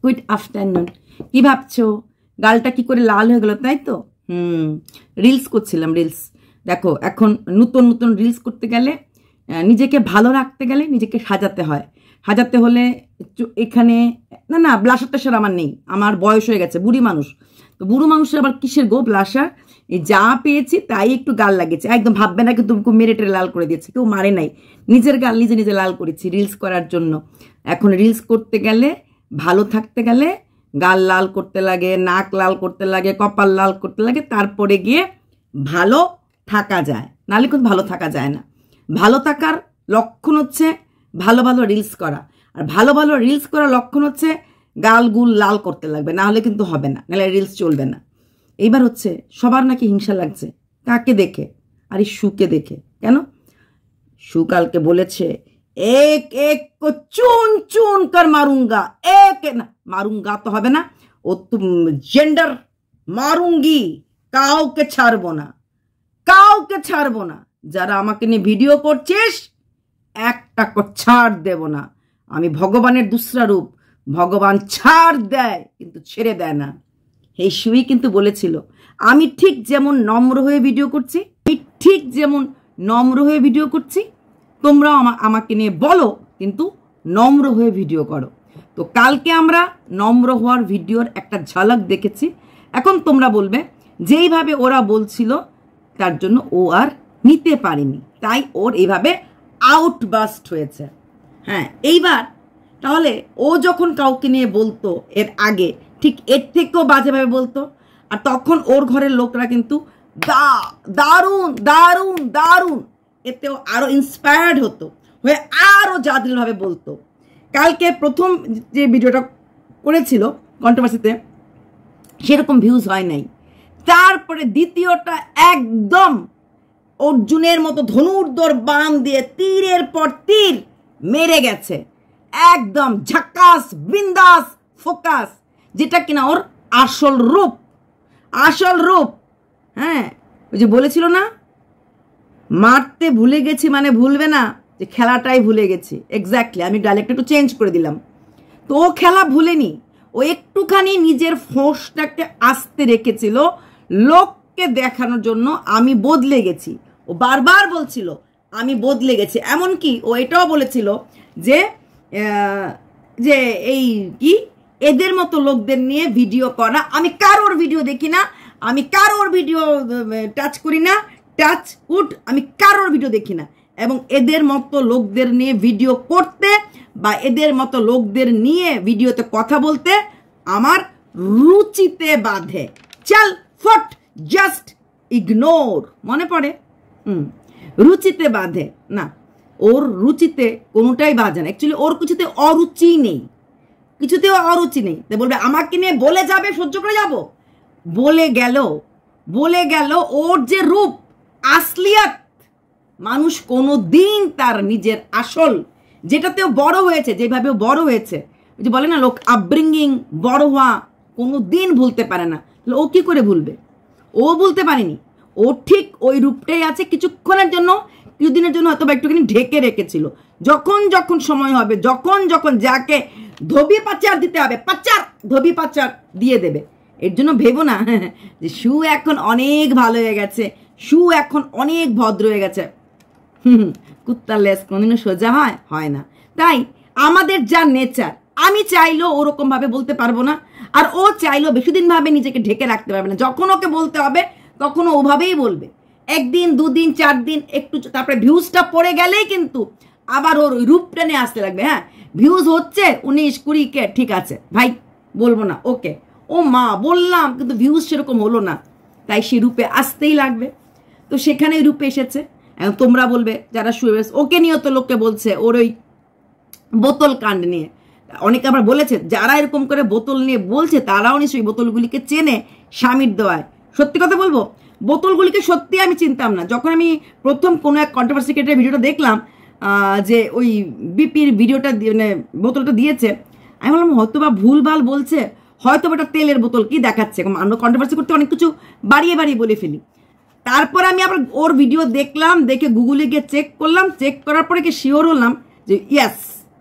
Good afternoon. কি ভাবছো গালটা কি করে লাল হয়ে গেল তাই তো? রিলস করছিলাম রিলস। দেখো এখন নতুন নতুন রিলস করতে গেলে নিজেকে ভালো রাখতে গেলে নিজেকে সাজাতে হয়। সাজাতে হলে এখানে না না ব্লাশার টাশার আমার নেই, আমার বয়স হয়ে গেছে, বুড়ি মানুষ। তো বুড়ো মানুষের আবার কিসের গো ব্লাশার? এই যা পেয়েছি তাই একটু গাল লাগিয়েছে, একদম ভাববে না কিন্তু মেরে টেরে লাল করে দিয়েছে, কেউ মারে নাই, নিজের গাল নিজে নিজে লাল করেছি রিলস করার জন্য। এখন রিলস করতে গেলে ভালো থাকতে গেলে গাল লাল করতে লাগে, নাক লাল করতে লাগে, কপাল লাল করতে লাগে, তারপরে গিয়ে ভালো থাকা যায়, নাহলে কিন্তু ভালো থাকা যায় না। ভালো থাকার লক্ষণ হচ্ছে ভালো ভালো রিলস করা, আর ভালো ভালো রিলস করার লক্ষণ হচ্ছে গালগুল লাল করতে লাগবে, না হলে কিন্তু হবে না, নাহলে রিলস চলবে না। এইবার হচ্ছে সবার নাকি হিংসা লাগছে, কাকে দেখে? আর এই সুকে দেখে। কেন? সু কালকে বলেছে এক এক কো চুন চুন কর মারুঙ্গা, এক না মারুঙ্গা তো হবে না, ও তুম জেন্ডার মারুঙ্গি, কাউকে ছাড়বো না, কাউকে ছাড়বো না, যারা আমাকে নিয়ে ভিডিও করছিস একটা ছাড় দেব না। আমি ভগবানের দুসরা রূপ, ভগবান ছাড় দেয় কিন্তু ছেড়ে দেয় না। এই সুই কিন্তু বলেছিল আমি ঠিক যেমন নম্র হয়ে ভিডিও করছি, ঠিক যেমন নম্র হয়ে ভিডিও করছি, তোমরাও আমাকে নিয়ে বলো কিন্তু নম্র হয়ে ভিডিও করো। তো কালকে আমরা নম্র হওয়ার ভিডিওর একটা ঝলক দেখেছি। এখন তোমরা বলবে যেইভাবে ওরা বলছিল তার জন্য ও আর নিতে পারেনি, তাই ওর এইভাবে আউটবাস্ট হয়েছে। হ্যাঁ, এইবার তাহলে ও যখন কাউকে নিয়ে বলতো এর আগে ঠিক এর থেকেও বাজেভাবে বলতো, আর তখন ওর ঘরের লোকরা কিন্তু দারুণ দারুণ দারুণ এতেও আরো ইন্সপায়ার্ড হতো, হয়ে আরো জাদুলভাবে বলতো। কালকে প্রথম যে ভিডিওটা করেছিল কন্ট্রোভার্সিতে সেরকম ভিউজ হয় নাই, তারপরে দ্বিতীয়টা একদম অর্জুনের মতো ধনুর্ধর বাম দিয়ে তীরের পর তীর মেরে গেছে, একদম ঝাক্কাস বিন্দাস ফোকাস, যেটা কিনা ওর আসল রূপ, আসল রূপ। হ্যাঁ, ওই যে বলেছিল না মারতে ভুলে গেছি মানে ভুলবে না, যে খেলাটাই ভুলে গেছি। এক্স্যাক্টলি, আমি ডাইরেক্ট একটু চেঞ্জ করে দিলাম। তো ও খেলা ভুলেনি, ও একটুখানি নিজের ফোঁসটাকে আস্তে রেখেছিল লোককে দেখানোর জন্য আমি বদলে গেছি। ও বারবার বলছিল আমি বদলে গেছি, এমনকি ও এটাও বলেছিল যে যে এই কি এদের মতো লোকদের নিয়ে ভিডিও করা, আমি কারোর ভিডিও দেখি না, আমি কারোর ভিডিও টাচ করি না, টাচ উড আমি কারোর ভিডিও দেখি না, এবং এদের মতো লোকদের নিয়ে ভিডিও করতে বা এদের মতো লোকদের নিয়ে ভিডিওতে কথা বলতে আমার রুচিতে বাধে। চল ফট জাস্ট ইগনোর, মনে পড়ে? রুচিতে বাধে না, ওর রুচিতে কোনোটাই বাজে না। অ্যাকচুয়ালি ওর কিছুতে অরুচি নেই, কিছুতেও অরুচি নেই। তাই বলবে আমাকে নিয়ে বলে যাবে, সহ্য করে যাব, বলে গেল ওর যে রূপ আসলিয়াত, মানুষ কোনো দিন তার নিজের আসল যেটাতেও বড় হয়েছে, যেভাবে বড় হয়েছে, যে বলে না লোক আপব্রিঙ্গিং, বড় হওয়া কোনো দিন ভুলতে পারে না। ও কি করে ভুলবে? ও ভুলতে পারেনি, ও ঠিক ওই রূপটাই আছে। কিছুক্ষণের জন্য, কিছুদিনের জন্য হয়তো বা একটুখানি ঢেকে রেখেছিল, যখন যখন সময় হবে, যখন যখন যাকে ধোবি পাচার দিতে হবে, পাচার ধোবি পাচার দিয়ে দেবে। এর জন্য ভেবো না যে সু এখন অনেক ভালো হয়ে গেছে, সু এখন অনেক ভদ্র হয়ে গেছে। কুত্তার লেজ কোনদিনও সোজা হয় না। তাই আমাদের যা নেচার, আমি চাইলেও ওরকম ভাবে বলতে পারবো না, আর ও চাইলেও বেশি দিন ভাবে নিজেকে ঢেকে রাখতে পারবে না। যখন ওকে বলতে হবে তখন ওভাবেই বলবে, একদিন দুদিন চার দিন একটু, তারপরে ভিউজটা পড়ে গেলেই কিন্তু আবার ওর ওই রূপটা নিয়ে আসতে লাগবে। হ্যাঁ, ভিউজ হচ্ছে 19-20K, ঠিক আছে ভাই বলবো না, ওকে, ও মা বললাম কিন্তু ভিউজ সেরকম হলো না, তাই সে রূপে আসতেই লাগবে। তো সেখানেই রূপে এসেছে। এখন তোমরা বলবে যারা শুয়ে ওকে নিয়ে তো লোককে বলছে ওর ওই বোতল কাণ্ড নিয়ে, অনেকে আবার বলেছে যারা এরকম করে বোতল নিয়ে বলছে তারাও নিশ্চয়ই বোতলগুলিকে চেনে স্বামীর দেওয়ায়। সত্যি কথা বলবো, বোতলগুলিকে সত্যি আমি চিনতাম না। যখন আমি প্রথম কোনো এক কন্ট্রোভার্সি ক্রিয়েটরের ভিডিওটা দেখলাম, যে ওই বিপির ভিডিওটা মানে বোতলটা দিয়েছে, আমি বললাম হয়তো বা ভুলভাল বলছে, হয়তো এটা তেলের বোতল, কি দেখাচ্ছে। আমরা কন্ট্রোভার্সি করতে অনেক কিছু বাড়িয়ে বাড়িয়ে বলে ফেলি। তারপর আমি আবার ওর ভিডিও দেখলাম, দেখে গুগলে গিয়ে চেক করলাম, চেক করার পরে কি শিওর হলাম যে ইয়াস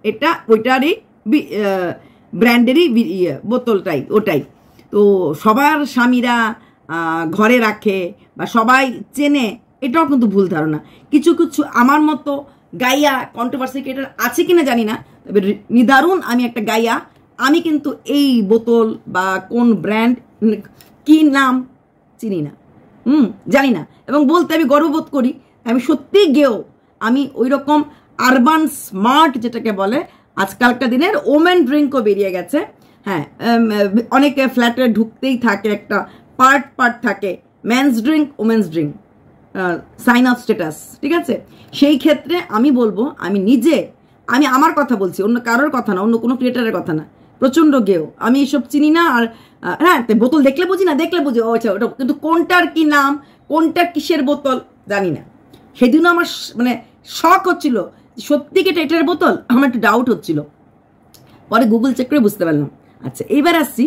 এটা ওইটারই ব্র্যান্ডেরই বোতলটাই ওটাই। তো সবার স্বামীরা ঘরে রাখে বা সবাই চেনে, এটাও কিন্তু ভুল ধারণা। কিছু কিছু আমার মতো গাইয়া কন্ট্রোভার্সি ক্রিয়েটর আছে কিনা জানি না, তবে নিদারুণ আমি একটা গাইয়া। আমি কিন্তু এই বোতল বা কোন ব্র্যান্ড কি নাম চিনি না, জানি না, এবং বলতে আমি গর্ববোধ করি। আমি সত্যি গেও আমি ওই রকম আরবান স্মার্ট যেটাকে বলে, আজকালকার দিনের ওমেন ড্রিঙ্কও বেরিয়ে গেছে। হ্যাঁ, অনেকে ফ্ল্যাটে ঢুকতেই থাকে একটা পার্ট থাকে, men's drink, women's drink, sign of status, ঠিক আছে? সেই ক্ষেত্রে আমি বলবো, আমি আমার কথা বলছি, অন্য কারোর কথা না, অন্য কোনো ক্রিয়েটারের কথা না, প্রচণ্ড গেও আমি এসব চিনি না। আর হ্যাঁ, বোতল দেখলে বুঝি না, দেখলে বুঝি ও আচ্ছা ওটা, কিন্তু কোনটার কি নাম, কোনটার কিসের বোতল জানি না। সেদিনও আমার মানে শখ হচ্ছিল, সত্যি কি এটার বোতল, আমার একটু ডাউট হচ্ছিল, পরে গুগল চেক করে বুঝতে পারলাম। আচ্ছা, এইবার আসছি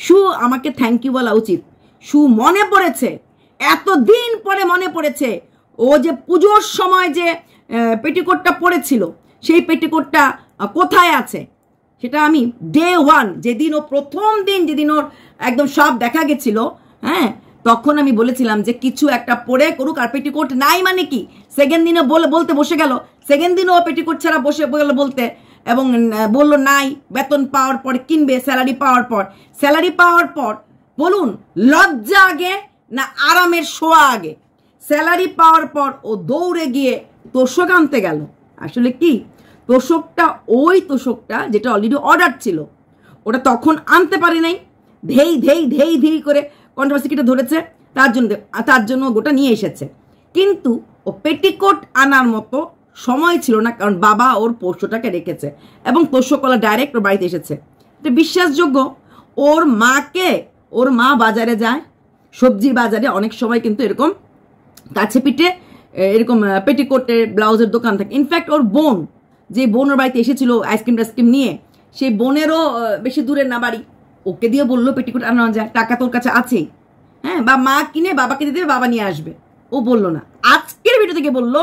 শু আমাকে থ্যাংক ইউ বলা উচিত। শু মনে পড়েছে, এতদিন পরে মনে পড়েছে ও যে পুজোর সময় যে পেটিকোটটা পরেছিল, সেই পেটিকোটটা কোথায় আছে সেটা আমি ডে 1 যেদিন ও প্রথম দিন, যেদিন ওর একদম সব দেখা গেছিল, হ্যাঁ, তখন আমি বলেছিলাম যে কিছু একটা পরে করুক। আর পেটিকোট নাই মানে কি, সেকেন্ড দিনে বলতে বসে গেল, সেকেন্ড দিনও ও পেটিকোট ছাড়া বসে গেল বলতে, এবং বলল নাই, বেতন পাওয়ার পর কিনবে, স্যালারি পাওয়ার পর বলুন লজ্জা আগে না আরামের শোয়া আগে? স্যালারি পাওয়ার পর ও দৌড়ে গিয়ে তোষক আনতে গেল। আসলে কি তোষকটা, ওই তোষকটা যেটা অলরেডি অর্ডার ছিল, ওটা তখন আনতে পারে নাই, ধেই করে কন্ট্রোভার্সিটা ধরেছে, তার জন্য গোটা নিয়ে এসেছে। কিন্তু ও পেটিকোট আনার মতো সময় ছিল না, কারণ বাবা ওর পোষ্যটাকে রেখেছে এবং পোষ্যকলা ডাইরেক্ট ওর বাড়িতে এসেছে। এটা বিশ্বাসযোগ্য। ওর মা বাজারে যায়, সবজির বাজারে অনেক সময় কিন্তু এরকম কাছে পিঠে এরকম পেটিকোটের ব্লাউজের দোকান থাকে। ইনফ্যাক্ট ওর বোন, যে বোন ওর বাড়িতে এসেছিল আইসক্রিম নিয়ে, সেই বোনেরও বেশি দূরের না বাড়ি, ওকে দিয়ে বললো পেটিকোট আনা যায়, টাকা তোর কাছে আছেই, হ্যাঁ, বা মা কিনে বাবাকে দিয়ে দেবে, বাবা নিয়ে আসবে। ও বললো না, আজকের ভিডিও থেকে বললো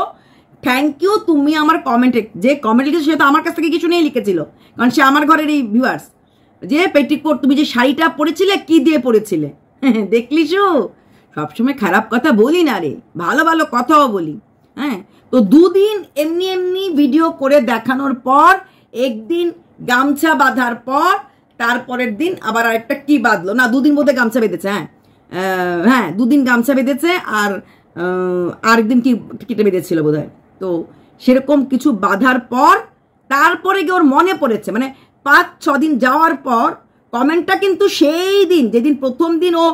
থ্যাংক ইউ, তুমি আমার কমেন্টে যে কমেন্ট লিখেছো সে তো আমার কাছ থেকে কিছু নিয়ে লিখেছিল, কারণ সে আমার ঘরের এই ভিউয়ার্স, যে পেটিকোট তুমি যে শাড়িটা পরেছিলে কি দিয়ে পরেছিলে। দেখলি সবসময় খারাপ কথা বলি না রে, ভালো ভালো কথাও বলি। হ্যাঁ, তো দুদিন এমনি ভিডিও করে দেখানোর পর, একদিন গামছা বাঁধার পর, তারপরের দিন আবার আরেকটা কি বাঁধলো না, দুদিন বোধে গামছা বেঁধেছে। হ্যাঁ, দুদিন গামছা বেঁধেছে, আর আরেকদিন কিটা বেঁধেছিল বোধ হয়। তো সেরকম কিছু বাঁধার পর তারপরে গিয়ে ওর মনে পড়েছে, মানে 5-6 দিন যাওয়ার পর কমেন্টটা কিন্তু সেই দিন, যেদিন প্রথম দিন ও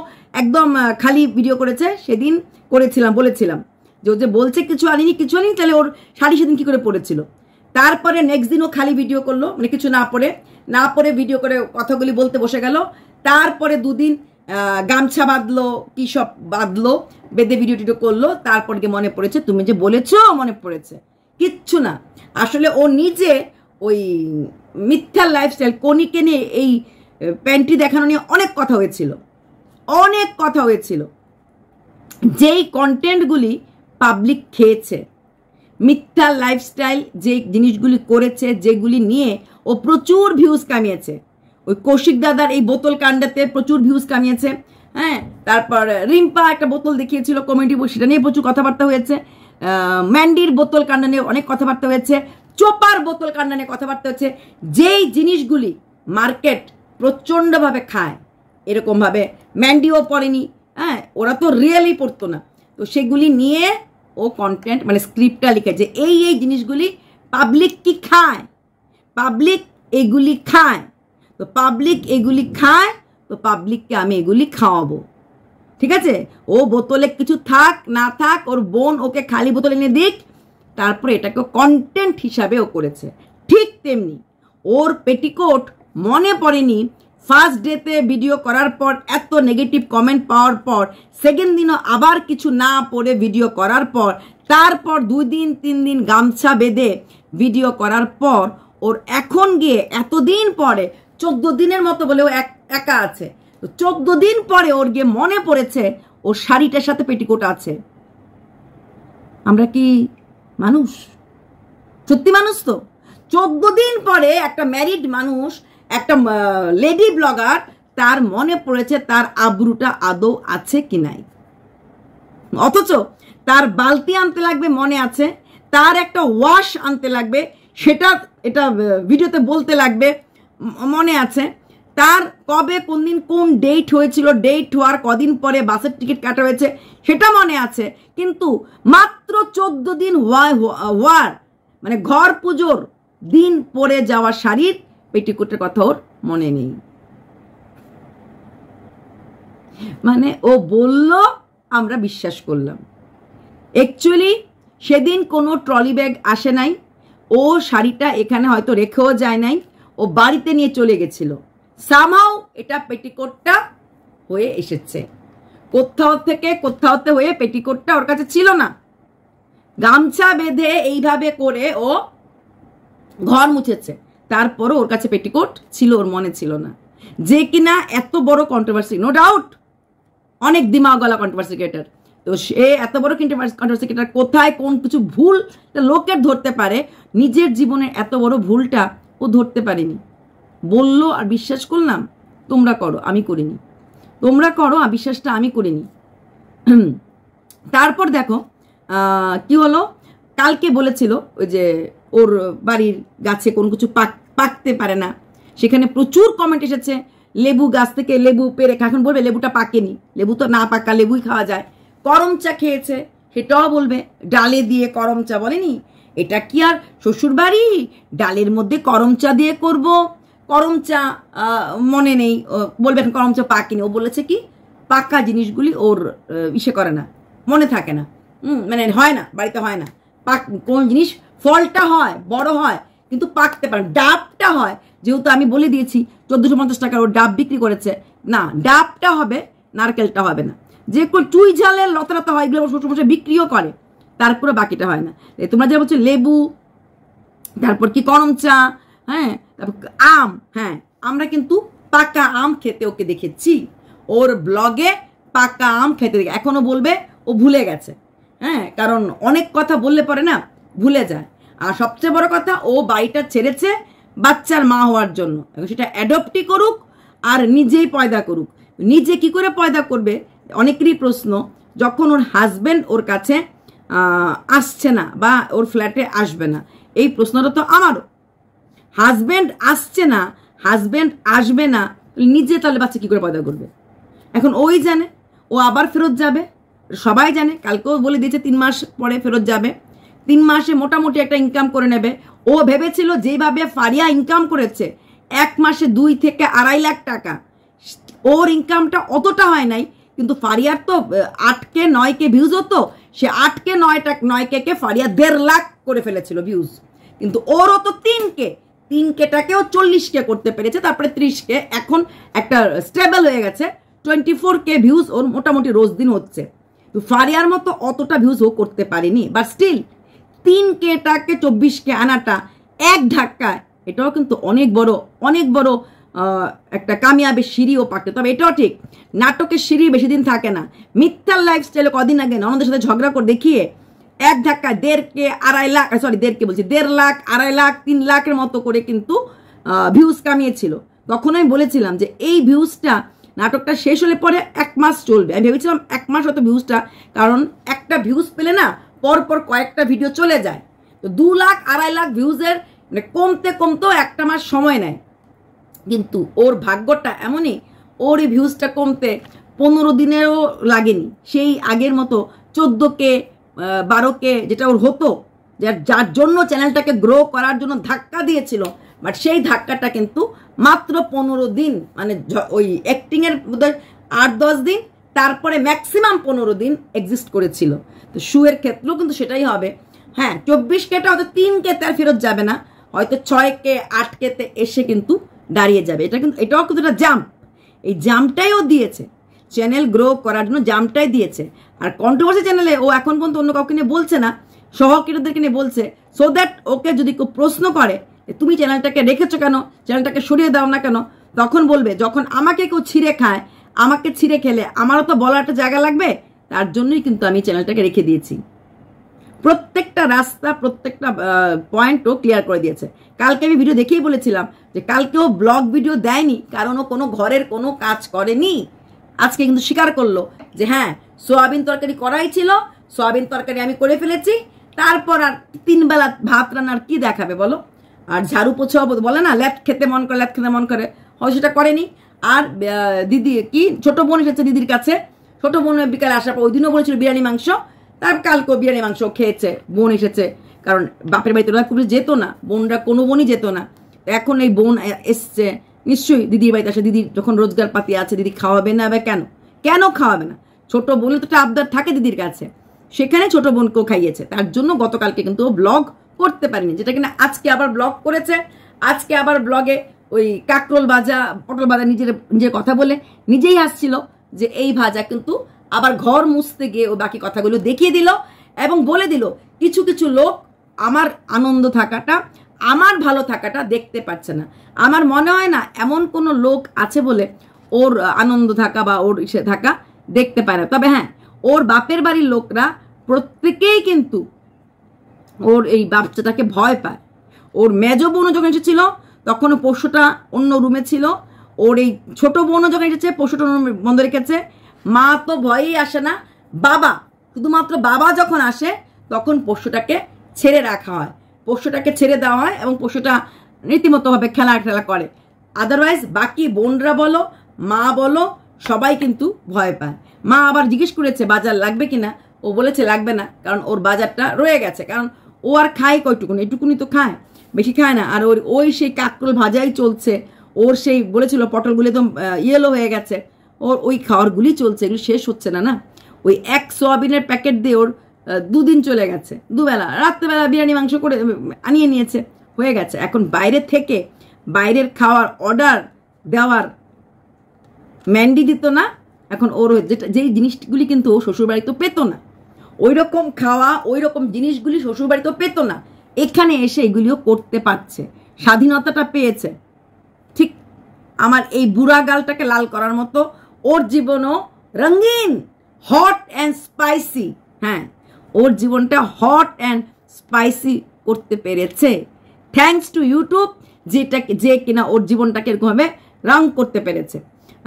একদম খালি ভিডিও করেছে, সেদিন বলেছিলাম যে ও যে বলছে কিছু আনিনি, তাহলে ওর শাড়ি সেদিন কি করে পরেছিল। তারপরে নেক্সট দিন ও খালি ভিডিও করলো, মানে কিছু না পরে ভিডিও করে কথাগুলি বলতে বসে গেল। তারপরে দুদিন গামছা বাঁধলো, কি সব বাঁধলো, বেঁধে ভিডিও করলো। তারপর গিয়ে মনে পড়েছে, তুমি যে বলেছো মনে পড়েছে। কিচ্ছু না, আসলে ও নিজে ওই মিথ্যা লাইফস্টাইল কনিকে নিয়ে এই প্যান্টি দেখানো নিয়ে অনেক কথা হয়েছিল, যেই কন্টেন্টগুলি পাবলিক খেয়েছে, মিথ্যা লাইফস্টাইল যে জিনিসগুলি করেছে, যেগুলি নিয়ে ও প্রচুর ভিউজ কামিয়েছে। ওই কৌশিক দাদার এই বোতল কাণ্ডাতে প্রচুর ভিউজ কামিয়েছে। হ্যাঁ, তারপর রিম্পা একটা বোতল দেখিয়েছিল কমেডি, সেটা নিয়ে প্রচুর কথাবার্তা হয়েছে। ম্যান্ডির বোতল কাণ্ডা নিয়ে অনেক কথাবার্তা হয়েছে। চোপার বোতল কাণ্ডা নিয়ে কথাবার্তা হয়েছে। যেই জিনিসগুলি মার্কেট প্রচণ্ডভাবে খায়, এরকমভাবে ম্যান্ডিও পড়েনি, হ্যাঁ, ওরা তো রিয়েলি পড়তো না, তো সেগুলি নিয়ে ও কন্টেন্ট মানে স্ক্রিপ্টটা লিখেছে। এই জিনিসগুলি পাবলিক কি খায়, পাবলিক এগুলি খায়, তো পাবলিক এগুলি খায়, তো পাবলিককে আমি এগুলি খাওয়াবো। ঠিক আছে, ও বোতলে কিছু থাক না থাক, ওর বোন ওকে খালি বোতল এনে দিক, তারপরে এটাকে কন্টেন্ট হিসাবে ও করেছে। ঠিক তেমনি ওর পেটিকোট মনে পড়েনি, ফার্স্ট ডেতে ভিডিও করার পর এত নেগেটিভ কমেন্ট পাওয়ার পর, সেকেন্ড দিনও আবার কিছু না পড়ে ভিডিও করার পর, তারপর 2 দিন 3 দিন গামছা বেঁধে ভিডিও করার পর, ওর এখন গিয়ে এতদিন পরে 14 দিনের মতো বলে ও একা আছে, তো 14 দিন পরে ওর গিয়ে মনে পড়েছে ওর শাড়িটার সাথে পেটিকোট আছে। আমরা কি মানুষ? সত্যি মানুষ তো? 14 দিন পরে একটা ম্যারিড মানুষ একটা লেডি ব্লগার, তার মনে পড়েছে তার আবরুটা আদৌ আছে কি নাই। অথচ তার বালতি আনতে লাগবে মনে আছে, তার একটা ওয়াশ আনতে লাগবে সেটা এটা ভিডিওতে বলতে লাগবে মনে আছে, তার কবে কোন দিন কোন ডেট হয়েছিল, ডেট হওয়ার কদিন পরে বাসের টিকিট কাটা হয়েছে সেটা মনে আছে। কিন্তু মাত্র 14 দিন হওয়ার মানে ঘর পুজোর দিন পরে যাওয়া শাড়ির পেটিকোটের কথা ওর মনে নেই। মানে ও বলল, আমরা বিশ্বাস করলাম। অ্যাকচুয়ালি সেদিন কোনো ট্রলি ব্যাগ আসে নাই, ও শাড়িটা এখানে হয়তো রেখেও যায় নাই, ও বাড়িতে নিয়ে চলে গেছিল। সামহাও এটা পেটিকোটটা হয়ে এসেছে, কোথাওতে হয়ে পেটিকোটটা ওর কাছে ছিল না। গামছা বেঁধে এইভাবে করে ও ঘর মুছেছে, তারপরও ওর কাছে পেটিকোট ছিল, ওর মনে ছিল না। যে কিনা এত বড় কন্ট্রোভার্সি, নো ডাউট অনেক দিমাগ গলা কন্ট্রোভার্সি ক্রিয়েটার, তো সে এত বড় কন্ট্রোভার্সি ক্রিয়েটার কোথায় কোন কিছু ভুল লোকের ধরতে পারে, নিজের জীবনের এত বড় ভুলটা ও ধরতে পারেনি। বললো আর বিশ্বাস করলাম। তোমরা করো, আমি করিনি। তোমরা করো, বিশ্বাসটা আমি করিনি। তারপর দেখো কি হলো, কালকে বলেছিল ওই যে ওর বাড়ির গাছে কোনো কিছু পাকতে পারে না, সেখানে প্রচুর কমেন্ট এসেছে। লেবু গাছ থেকে লেবু পেরে, এখন বলবে লেবুটা পাকেনি, লেবু তো না পাকা লেবুই খাওয়া যায়। করম চা খেয়েছে, সেটাও বলবে ডালে দিয়ে করম চা, বলেনি এটা কি আর শ্বশুর বাড়ি ডালের মধ্যে করম চা দিয়ে করব, করম চা মনে নেই, বলবে এখন করম চা পাকেনি। ও বলেছে কি পাকা জিনিসগুলি ওর ইসে করে না, মনে থাকে না, মানে হয় না, বাড়িতে হয় না। কোন জিনিস ফলটা হয় বড় হয় কিন্তু পাকতে পারে, ডাবটা হয়, যেহেতু আমি বলে দিয়েছি 1450 টাকার ওর ডাব বিক্রি করেছে, না ডাবটা হবে, নারকেলটা হবে না। যে চুই ঝালের লতা হয় এগুলো শ্বশুরমশাই বিক্রিও করে, তারপরে বাকিটা হয় না। তোমরা যা বলছো লেবু, তারপর কি করম চা, হ্যাঁ তারপর আম, হ্যাঁ আমরা কিন্তু পাকা আম খেতে ওকে দেখেছি, ওর ব্লগে পাকা আম খেতে দেখে। এখনো বলবে ও ভুলে গেছে, হ্যাঁ কারণ অনেক কথা বললে পরে না ভুলে যায়। আর সবচেয়ে বড় কথা, ও বাড়িটা ছেড়েছে বাচ্চার মা হওয়ার জন্য, এখন সেটা অ্যাডপ্টই করুক আর নিজেই পয়দা করুক। নিজে কি করে পয়দা করবে অনেকেরই প্রশ্ন, যখন ওর হাজবেন্ড ওর কাছে আসছে না বা ওর ফ্ল্যাটে আসবে না, এই প্রশ্নটা তো আমারও। হাজবেন্ড আসছে না, হাজবেন্ড আসবে না, নিজে তাহলে বাচ্চা কি করে পয়দা করবে? এখন ওই জানে ও আবার ফেরত যাবে, সবাই জানে, কালকেও বলে দিয়েছে 3 মাস পরে ফেরত যাবে, 3 মাসে মোটামুটি একটা ইনকাম করে নেবে। ও ভেবেছিল যেভাবে ফারিয়া ইনকাম করেছে 1 মাসে 2 থেকে 2.5 লাখ টাকা, ওর ইনকামটা অতটা হয় নাই, কিন্তু ফারিয়ার তো 8K 9K ভিউজ হতো, সে 8K 9K ফারিয়া 1.5 লাখ করে ফেলেছিল ভিউজ, কিন্তু ওরও তো 3Kটাকেও 40K করতে পেরেছে, তারপরে 30K, এখন একটা স্টেবল হয়ে গেছে 24K ভিউজ ওর মোটামুটি রোজ দিন হচ্ছে। তো ফারিয়ার মতো অতটা ভিউজ ও করতে পারেনি, বাট স্টিল 3Kটাকে 24K আনাটা এক ধাক্কায়, এটাও কিন্তু অনেক বড় একটা কামিয়াবের সিঁড়ি ও পাকে। তবে এটাও ঠিক, নাটকের সিঁড়ি বেশি দিন থাকে না। মিথ্যার লাইফস্টাইলে কদিন আগে ননদের সাথে ঝগড়া করে দেখিয়ে এক ধাক্কা 1.5K 2.5 লাখ, সরি 1.5K বলছি 1.5 লাখ 2.5 লাখ 3 লাখের মতো করে কিন্তু ভিউজ কামিয়েছিল। তখন আমি বলেছিলাম যে এই ভিউজটা নাটকটা শেষ হলে পরে 1 মাস চলবে। আমি ভেবেছিলাম 1 মাস হয়তো ভিউজটা, কারণ একটা ভিউজ পেলে না পরপর কয়েকটা ভিডিও চলে যায়, তো 2 লাখ 2.5 লাখ ভিউজের মানে কমতেও 1 মাস সময় নেয়। কিন্তু ওর ভাগ্যটা এমনই, ওর এই ভিউজটা কমতে 15 দিনেরও লাগেনি, সেই আগের মতো 14K 12K যেটা ওর হতো, যার জন্য চ্যানেলটাকে গ্রো করার জন্য ধাক্কা দিয়েছিল, বাট সেই ধাক্কাটা কিন্তু মাত্র 15 দিন, মানে ওই অ্যাক্টিংয়ের বোধহয় 8-10 দিন, তারপরে ম্যাক্সিমাম 15 দিন এক্সিস্ট করেছিল। তো শুয়ের ক্ষেত্রেও কিন্তু সেটাই হবে। হ্যাঁ 24Kটা হয়তো 3Kতে আর ফেরত যাবে না, হয়তো 6K 8Kতে এসে কিন্তু দাঁড়িয়ে যাবে। এটাও কিন্তু একটা জাম্প, এই জাম্পটাই ও দিয়েছে চ্যানেল গ্রো করার জন্য, জাম্পটাই দিয়েছে। আর কন্ট্রোভার্সি চ্যানেলে ও এখন পর্যন্ত অন্য কাউকে নিয়ে বলছে না, সহক্রিয়াদেরকে নিয়ে বলছে, সো দ্যাট ওকে যদি কেউ প্রশ্ন করে তুমি চ্যানেলটাকে রেখেছো কেন, চ্যানেলটাকে সরিয়ে দাও না কেন, তখন বলবে যখন আমাকে কেউ ছিঁড়ে খায়, আমাকে ছিঁড়ে খেলে আমারও তো বলার একটা জায়গা লাগবে, তার জন্যই কিন্তু আমি চ্যানেলটাকে রেখে দিয়েছি। প্রত্যেকটা রাস্তা প্রত্যেকটা পয়েন্টও ক্লিয়ার করে দিয়েছে। কালকে আমি ভিডিও দেখেই বলেছিলাম যে কালকেও ব্লগ ভিডিও দেয়নি, কারণ ও কোনো ঘরের কোনো কাজ করেনি। আজকে কিন্তু স্বীকার করলো যে হ্যাঁ সোয়াবিন তরকারি করাই ছিল, সোয়াবিন তরকারি আমি করে ফেলেছি, তারপর আর 3 বেলা ভাত রান্নার কি দেখাবে বলো? আর ঝাড়ু পোছাও বলে না, ল্যাট খেতে মন করে, ল্যাট খেতে মন করে, হয় সেটা করেনি। আর দিদি কি ছোট বোন এসেছে দিদির কাছে, ছোট বোন বিকালে আসার পর ওই দিনও বলেছিল বিরিয়ানি মাংস, তার কালকেও বিরিয়ানি মাংস খেয়েছে। বোন এসেছে, কারণ বাপের বাড়িতে ওরা পুরো যেত না, বোনরা কোনো বোনই যেত না। এখন এই বোন এসছে, নিশ্চয়ই দিদির বাড়িতে আসে, দিদির যখন রোজগার পাতি আছে দিদি খাওয়াবে না? কেন কেন খাওয়াবে না? ছোট বোনের তো একটা আবদার থাকে দিদির কাছে, সেখানে ছোট বোনকেও খাইয়েছে। তার জন্য গতকালকে কিন্তু ও ব্লগ করতে পারিনি, যেটা কিনা আজকে আবার ব্লগ করেছে। আজকে আবার ব্লগে ওই কাকরোল ভাজা পটল ভাজা নিজের কথা বলে নিজেই আসছিল যে এই ভাজা কিন্তু আবার ঘর মুছতে গিয়ে ও বাকি কথাগুলো দেখিয়ে দিল এবং বলে দিল কিছু কিছু লোক আমার আনন্দ থাকাটা, আমার ভালো থাকাটা দেখতে পাচ্ছে না। আমার মনে হয় না এমন কোনো লোক আছে বলে ওর আনন্দ থাকা বা ওর ইসে থাকা দেখতে পায় না। তবে হ্যাঁ, ওর বাপের বাড়ির লোকরা প্রত্যেকেই কিন্তু ওর এই বাচ্চাটাকে ভয় পায়। ওর মেজ বোনও যখন এসেছিল তখন পোষ্যটা অন্য রুমে ছিল, ওর এই ছোট বোনও যখন এসেছে পোষ্যটা বন্ধ রেখেছে। মা তো ভয়েই আসে না, বাবা, শুধুমাত্র বাবা যখন আসে তখন পোষ্যটাকে ছেড়ে রাখা হয়, পোষ্যটাকে ছেড়ে দেওয়া হয় এবং পোষ্যটা রীতিমতোভাবে খেলা করে। আদারওয়াইজ বাকি বোনরা বলো মা বলো সবাই কিন্তু ভয় পায়। মা আবার জিজ্ঞেস করেছে বাজার লাগবে কিনা, ও বলেছে লাগবে না, কারণ ওর বাজারটা রয়ে গেছে, কারণ ও আর খায় কয়টুকুনি, এইটুকুনি তো খায়, বেশি খায় না। আর ওই সেই কাকরোল ভাজাই চলছে, ওর সেই বলেছিল পটলগুলি একদম ইয়েলো হয়ে গেছে, ওর ওই খাওয়ারগুলি চলছে, এগুলো শেষ হচ্ছে না। না, ওই এক সোয়াবিনের প্যাকেট দিয়ে ওর 2 দিন চলে গেছে, 2 বেলা, রাত্রেবেলা বিরিয়ানি মাংস করে আনিয়ে নিয়েছে, হয়ে গেছে। এখন বাইরে থেকে বাইরের খাওয়ার অর্ডার দেওয়ার ম্যান্ডি দিত না। এখন ওর যেই জিনিসগুলি কিন্তু ও শ্বশুরবাড়িতেও পেত না, ওই রকম খাওয়া ওই রকম জিনিসগুলি শ্বশুরবাড়িতেও পেত না, এখানে এসে এগুলিও করতে পারছে, স্বাধীনতাটা পেয়েছে। ঠিক আমার এই বুড়া গালটাকে লাল করার মতো ওর জীবনও রঙিন, হট অ্যান্ড স্পাইসি। হ্যাঁ, ওর জীবনটা হট অ্যান্ড স্পাইসি করতে পেরেছে থ্যাঙ্কস টু ইউটিউব, যে কিনা ওর জীবনটাকে এরকমভাবে রং করতে পেরেছে।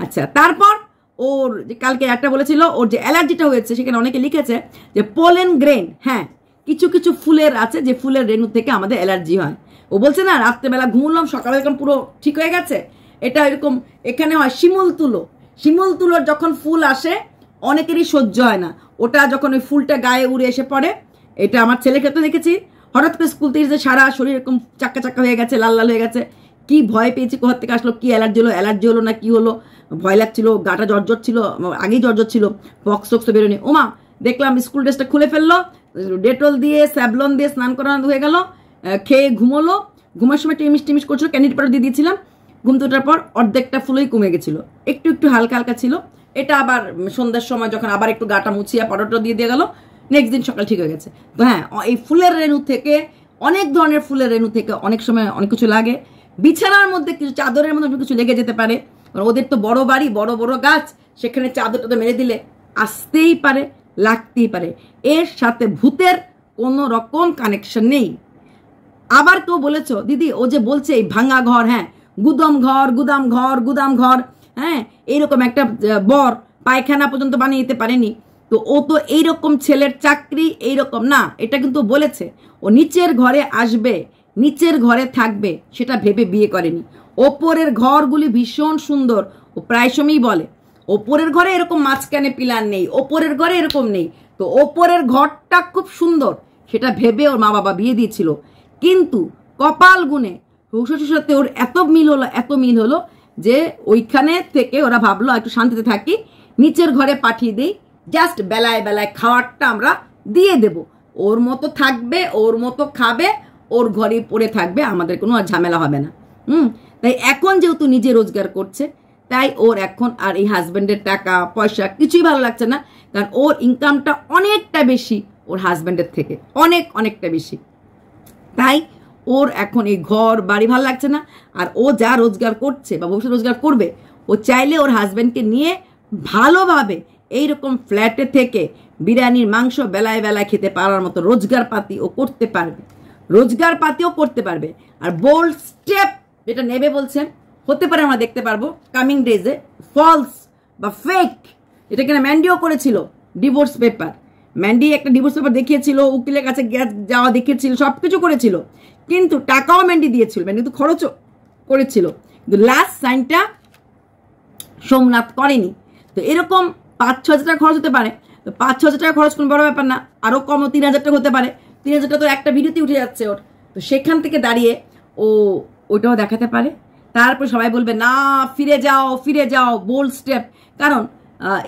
আচ্ছা, তারপর ওর যে কালকে একটা বলেছিল ওর যে অ্যালার্জিটা হয়েছে, সেখানে অনেকে লিখেছে যে পোলেন গ্রেন। হ্যাঁ, কিছু কিছু ফুলের আছে যে ফুলের রেণু থেকে আমাদের অ্যালার্জি হয়। ও বলছে না রাত্রেবেলা ঘুমলাম সকালে এখন পুরো ঠিক হয়ে গেছে, এটা এরকম। এখানে হয় শিমুল তুলো, শিমুল তুলোর যখন ফুল আসে অনেকেরই সহ্য হয় না, ওটা যখন ওই ফুলটা গায়ে উড়ে এসে পড়ে, এটা আমার ছেলেকে তো দেখেছি, হঠাৎ করে স্কুল থেকে এসে সারা শরীর এরকম চাক্কা চাক্কা হয়ে গেছে, লাল লাল হয়ে গেছে, কি ভয় পেয়েছি, কোথা থেকে আসলো, কি অ্যালার্জি হলো না কি হলো, ভয় লাগছিল, গাটা জ্বর ছিল, আগেই জ্বর ছিল, বক্স টক্স বেরোনি। ওমা দেখলাম স্কুল ড্রেসটা খুলে ফেললো, ডেটল দিয়ে স্যাভলন দিয়ে স্নান করানো হয়ে গেল, খেয়ে ঘুমোলো, ঘুমার সময় টিমিস করছিল, ক্যান্ডি পাউডার দিয়ে দিয়েছিলাম, ঘুম তোটার পর অর্ধেকটা ফুলই কমে গেছিল, একটু একটু হালকা হালকা ছিল। এটা আবার সন্ধ্যার সময় যখন আবার একটু গাটা মুছিয়া পাউডারটা দিয়ে গেল, নেক্সট দিন সকাল ঠিক হয়ে গেছে। তো হ্যাঁ, এই ফুলের রেণু থেকে, অনেক ধরনের ফুলের রেণু থেকে অনেক সময় অনেক কিছু লাগে, বিছানার মধ্যে কিছু চাদরের মধ্যে কিছু লেগে যেতে পারে, ওদের তো বড় বাড়ি, বড় বড় গাছ, সেখানে চাদরটা তো মেরে দিলে আসতেই পারে, লাগতেই পারে। এর সাথে ভূতের কোনো রকম কানেকশন নেই। আবার কেউ বলেছ দিদি ও যে বলছে এই ভাঙা ঘর, হ্যাঁ গুদাম ঘর, হ্যাঁ এইরকম একটা বর পায়খানা পর্যন্ত বানিয়ে দিতে পারেনি, তো ও তো এইরকম ছেলের চাকরি এইরকম না, এটা কিন্তু বলেছে ও নিচের ঘরে আসবে, নিচের ঘরে থাকবে, সেটা ভেবে বিয়ে করেনি। ওপরের ঘরগুলি ভীষণ সুন্দর, ও প্রায় সময়ই বলে ওপরের ঘরে এরকম মাঝখানে পিলার নেই, ওপরের ঘরে এরকম নেই, তো ওপরের ঘরটা খুব সুন্দর, সেটা ভেবে ওর মা বাবা বিয়ে দিয়েছিল। কিন্তু কপাল গুনে শ্বশুর সাথে ওর এত মিল হলো যে ওইখানে থেকে ওরা ভাবলো একটু শান্তিতে থাকি, নিচের ঘরে পাঠিয়ে দেই, জাস্ট বেলায় বেলায় খাওয়ারটা আমরা দিয়ে দেব, ওর মতো থাকবে, ওর মতো খাবে, ওর ঘরে পড়ে থাকবে, আমাদের কোনো আর ঝামেলা হবে না। তাই এখন যেহেতু নিজে রোজগার করছে, তাই ওর এখন আর এই হাজব্যান্ডের টাকা পয়সা কিছুই ভালো লাগছে না, কারণ ওর ইনকামটা অনেকটা বেশি ওর হাজব্যান্ডের থেকে, অনেকটা বেশি। তাই ওর এখন এই ঘর বাড়ি ভালো লাগছে না, আর ও যা রোজগার করছে বা ভবিষ্যৎ রোজগার করবে, ও চাইলে ওর হাজব্যান্ডকে নিয়ে ভালোভাবে এইরকম ফ্ল্যাটে থেকে বিরিয়ানির মাংস বেলায় বেলায় খেতে পারার মতো রোজগারপাতি ও করতে পারবে, রোজগারপাতিও করতে পারবে। আর বোল্ড স্টেপ যেটা নেবে বলছে, হতে পারে আমরা দেখতে পারবো কামিং ডেজে, ফলস বা ফেক, এটা কিনা ম্যান্ডিও করেছিল। ডিভোর্স পেপার, ম্যান্ডি একটা ডিভোর্স পেপার দেখিয়েছিল, উকিলের কাছে যাওয়া দেখিয়েছিল, সব কিছু করেছিল, কিন্তু টাকাও ম্যান্ডি দিয়েছিল, ম্যান্ডি কিন্তু খরচও করেছিল, কিন্তু লাস্ট সাইনটা সোমনাথ করেনি। তো এরকম 5-6 হাজার টাকা খরচ হতে পারে। তো 5-6 হাজার টাকা খরচ কোনো বড় ব্যাপার না, আরও কমও 3,000 টাকা হতে পারে। 3,000 টাকা তো একটা ভিডিওতে উঠে যাচ্ছে ওর। তো সেখান থেকে দাঁড়িয়ে ও ওইটাও দেখাতে পারে। তারপর সবাই বলবে না ফিরে যাও ফিরে যাও, বোল্ড স্টেপ। কারণ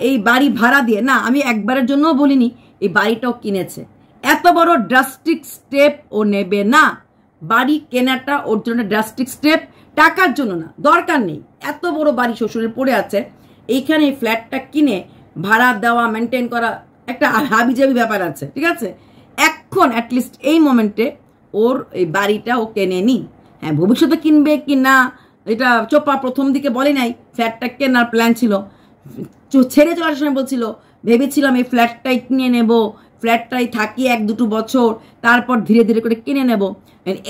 এই বাড়ি ভাড়া দিয়ে না, আমি একবারের জন্যও বলিনি, এই বাড়িটাও কিনেছে। এত বড় ড্রাস্টিক স্টেপ ও নেবে না। বাড়ি কেনাটা ওর জন্য ড্রাস্টিক স্টেপ, টাকার জন্য না, দরকার নেই। এত বড় বাড়ি শ্বশুরের পড়ে আছে, এইখানে এই ফ্ল্যাটটা কিনে ভাড়া দেওয়া, মেনটেন করা একটা হাবিজাবি ব্যাপার আছে, ঠিক আছে। এখন অ্যাটলিস্ট এই মোমেন্টে ওর এই বাড়িটা ও কেনে নি। হ্যাঁ, ভবিষ্যতে কিনবে কি না এটা চোপা প্রথম দিকে বলে নাই, ফ্ল্যাটটা কেনার প্ল্যান ছিল, ছেড়ে চলার সময় বলছিল ভেবেছিলাম এই ফ্ল্যাটটাই কিনে নেব, ফ্ল্যাটটাই থাকি 1-2 বছর, তারপর ধীরে ধীরে করে কিনে নেব।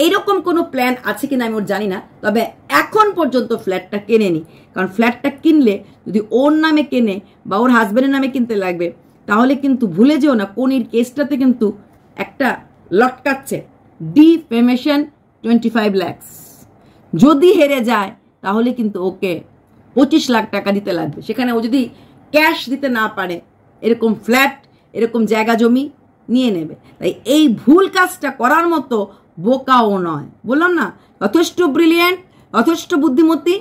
এইরকম কোনো প্ল্যান আছে কিনা আমি ওর জানি না, তবে এখন পর্যন্ত ফ্ল্যাটটা কেনেনি। কারণ ফ্ল্যাটটা কিনলে যদি ওর নামে কেনে বা ওর হাজব্যান্ডের নামে কিনতে লাগবে, তাহলে কিন্তু ভুলে যেও না কোনির কেসটাতে কিন্তু একটা লটকাচ্ছে, ডিফেমেশন 25 লাখ। যদি হেরে যায় তাহলে কিন্তু ওকে 25 লাখ টাকা দিতে লাগবে। সেখানে ও যদি ক্যাশ দিতে না পারে, এরকম ফ্ল্যাট, এরকম জায়গা জমি নিয়ে নেবে। তাই এই ভুল কাজটা করার মতো বোকাও নয়, বললাম না, যথেষ্ট ব্রিলিয়েন্ট, যথেষ্ট বুদ্ধিমতী।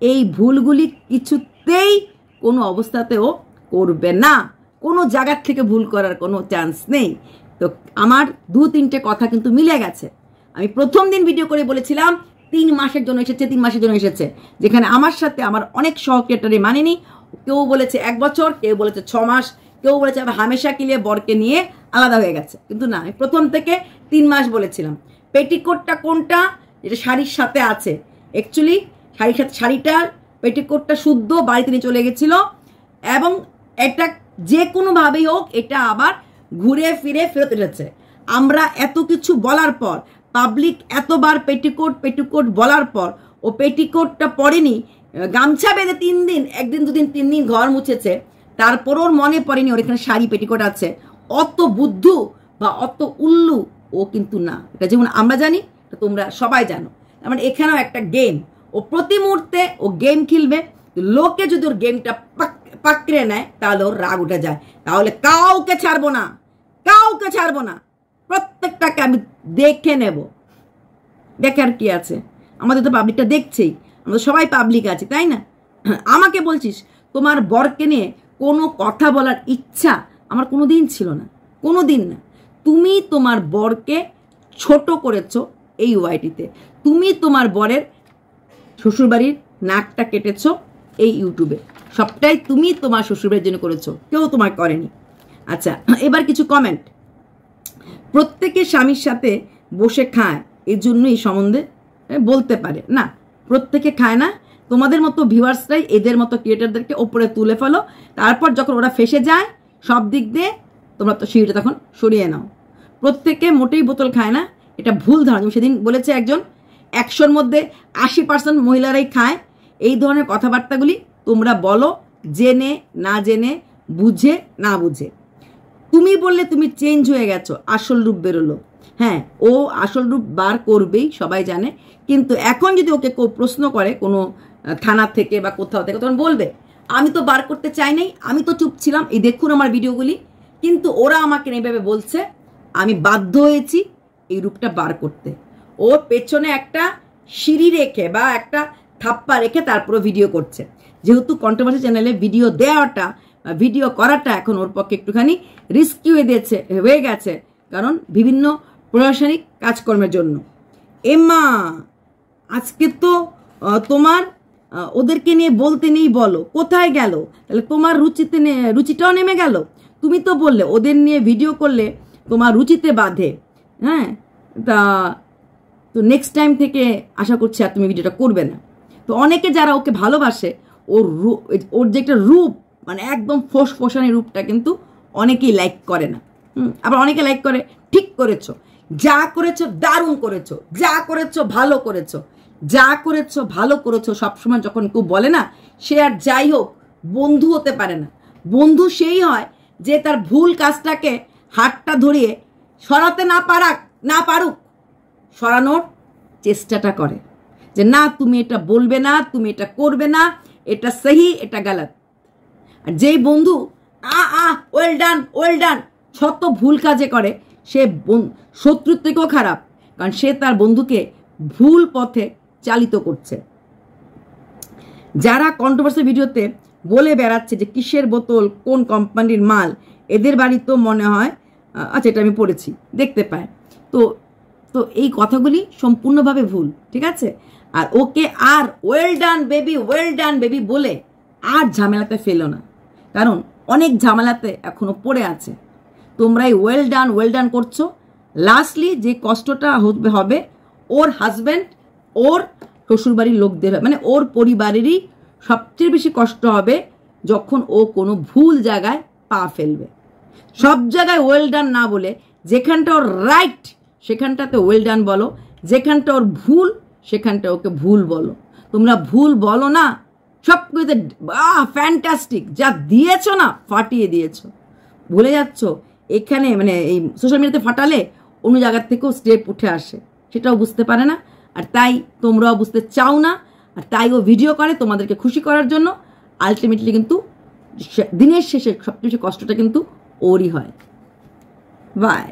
এই ভুলগুলি কিছুতেই কোনো অবস্থাতেও করবে না, কোনো জায়গার থেকে ভুল করার কোনো চান্স নেই। তো আমার 2-3টে কথা কিন্তু মিলে গেছে। আমি প্রথম দিন ভিডিও করে বলেছিলাম 3 মাসের জন্য এসেছে, 3 মাসের জন্য এসেছে, যেখানে আমার সাথে আমার অনেক সহক্রিয়েটারে মানেনি। কেউ বলেছে 1 বছর, কেউ বলেছে 6 মাস, কেউ বলেছে আবার হামেশা কিলিয়ে বরকে নিয়ে আলাদা হয়ে গেছে, কিন্তু না, আমি প্রথম থেকে 3 মাস বলেছিলাম। পেটিকোটটা কোনটা, যেটা শাড়ির সাথে আছে, অ্যাকচুয়ালি শাড়ির সাথে, শাড়িটার পেটিকোটটা শুদ্ধ বাড়িতে নিয়ে চলে গেছিল, এবং এটা যে কোনোভাবেই হোক এটা আবার ঘুরে ফিরে ফেরত এসেছে। আমরা এত কিছু বলার পর, পাবলিক এতবার পেটিকোট পেটিকোট বলার পর ও পেটিকোটটা পরেনি, গামছা বেঁধে 3 দিন, 1 দিন 2 দিন 3 দিন ঘর মুছেছে, তারপর ওর মনে পড়েনি ওর এখানে শাড়ি পেটিকোট আছে। অত বুদ্ধু বা অত উল্লু ও কিন্তু না, এটা যেমন আমরা জানি তোমরা সবাই জানো। মানে এখানেও একটা গেম, ও প্রতি মুহূর্তে ও গেম খেলবে। লোকে যদি ওর গেমটা পাকড়ে নেয় তাহলে ওর রাগ উঠে যায়, তাহলে কাউকে ছাড়বো না, কাউকে ছাড়বো না, প্রত্যেকটাকে আমি দেখে নেব। দেখার কি আছে, আমাদের তো পাবলিকটা দেখছেই, আমরা সবাই পাবলিক আছি, তাই না? আমাকে বলছিস তোমার বরকে নিয়ে কোনো কথা বলার ইচ্ছা আমার কোনো দিন ছিল না, কোনো দিন না। তুমি তোমার বরকে ছোট করেছো এই ওয়াইটিতে, তুমি তোমার বরের শ্বশুরবাড়ির নাকটা কেটেছো এই ইউটিউবে, সবটাই তুমি তোমার শ্বশুরবাড়ির জন্য করেছো, কেউ তোমার করেনি। আচ্ছা, এবার কিছু কমেন্ট। প্রত্যেকে স্বামীর সাথে বসে খায়, এই জন্য এই সম্বন্ধে বলতে পারে না, প্রত্যেকে খায় না। তোমাদের মতো ভিউয়ার্সরাই এদের মতো ক্রিয়েটারদেরকে ওপরে তুলে ফেলো, তারপর যখন ওরা ফেসে যায় সব দিক দিয়ে তোমরা তো সিঁড়িটা তখন সরিয়ে নাও। প্রত্যেকে মোটেই বোতল খায় না, এটা ভুল ধারণা। সেদিন বলেছে একজন 100-র মধ্যে 80% মহিলারাই খায়। এই ধরনের কথাবার্তাগুলি তোমরা বলো জেনে না জেনে, বুঝে না বুঝে। তুমি বললে তুমি চেঞ্জ হয়ে গেছো, আসল রূপ বেরোলো। হ্যাঁ, ও আসল রূপ বার করবেই, সবাই জানে। কিন্তু এখন যদি ওকে কেউ প্রশ্ন করে কোনো থানা থেকে বা কোথাও থেকে, তখন বলবে আমি তো বার করতে চাই নাই, আমি তো চুপ ছিলাম, এই দেখুন আমার ভিডিওগুলি। কিন্তু ওরা আমাকে এইভাবে বলছে, আমি বাধ্য হয়েছি এই রূপটা বার করতে। ওর পেছনে একটা সিঁড়ি রেখে বা একটা থাপ্পা রেখে তারপরে ভিডিও করছে। যেহেতু কন্ট্রোভার্সি চ্যানেলে ভিডিও দেওয়াটা, ভিডিও করাটা এখন ওর পক্ষে একটুখানি রিস্কি হয়ে গেছে, কারণ বিভিন্ন প্রশাসনিক কাজকর্মের জন্য। এমা আজকে তো তোমার ওদেরকে নিয়ে বলতে নেই, বলো কোথায় গেল? তাহলে তোমার রুচিটাও নেমে গেল। তুমি তো বললে ওদের নিয়ে ভিডিও করলে তোমার রুচিতে বাঁধে। হ্যাঁ, তা তো নেক্সট টাইম থেকে আশা করছি আর তুমি ভিডিওটা করবে না। তো অনেকে যারা ওকে ভালোবাসে, ওর যে একটা রূপ মানে একদম ফোসফোসানি রূপটা কিন্তু অনেকেই লাইক করে না। আবার অনেকে লাইক করে। ঠিক করেছো, যা করেছো দারুণ করেছো, যা করেছো ভালো করেছো, যা করেছো ভালো করেছো। সবসময় যখন কেউ বলে না, সে আর যাই হোক বন্ধু হতে পারে না। বন্ধু সেই হয় যে তার ভুল কাজটাকে হাতটা ধরিয়ে সরাতে না পারুক সরানোর চেষ্টাটা করে, যে না তুমি এটা বলবে না, তুমি এটা করবে না, এটা সহি, এটা গালাত। আর যেই বন্ধু ওয়েল ডান শত ভুল কাজে করে, সে শত্রুর থেকেও খারাপ, কারণ সে তার বন্ধুকে ভুল পথে চালিত করছে। যারা কন্ট্রোভার্সি ভিডিওতে বলে বেড়াচ্ছে যে কিসের বোতল, কোন কোম্পানির মাল, এদের বাড়ি তো মনে হয়, আচ্ছা এটা আমি পড়েছি, দেখতে পাই, তো এই কথাগুলি সম্পূর্ণভাবে ভুল, ঠিক আছে? আর ওকে আর ওয়েল ডান বেবি বলে আর ঝামেলাতে ফেলো না, কারণ অনেক ঝামেলাতে এখনো পড়ে আছে। তোমরা এই ওয়েল ডান করছো, লাস্টলি যে কষ্টটা হবে ওর হাজব্যান্ড, ওর শ্বশুরবাড়ির লোকদের, মানে ওর পরিবারেরই সবচেয়ে বেশি কষ্ট হবে যখন ও কোনো ভুল জায়গায় পা ফেলবে। সব জায়গায় ওয়েল ডান না বলে যেখানটা ওর রাইট সেখানটাতে ওয়েল ডান বলো, যেখানটা ওর ভুল সেখানটা ওকে ভুল বলো। তোমরা ভুল বলো না, সব কিছুতে ফ্যান্টাস্টিক, যা দিয়েছো না ফাটিয়ে দিয়েছো। ভুলে যাচ্ছ এখানে, মানে এই সোশ্যাল মিডিয়াতে ফাটালে অন্য জায়গার থেকেও স্টেপ উঠে আসে, সেটাও বুঝতে পারে না। আর তাই তোমরাও বুঝতে চাও না, আর তাই ও ভিডিও করে তোমাদেরকে খুশি করার জন্য। আলটিমেটলি কিন্তু দিনের শেষে সবচেয়ে বেশি কষ্টটা কিন্তু ওরই হয়। বাই।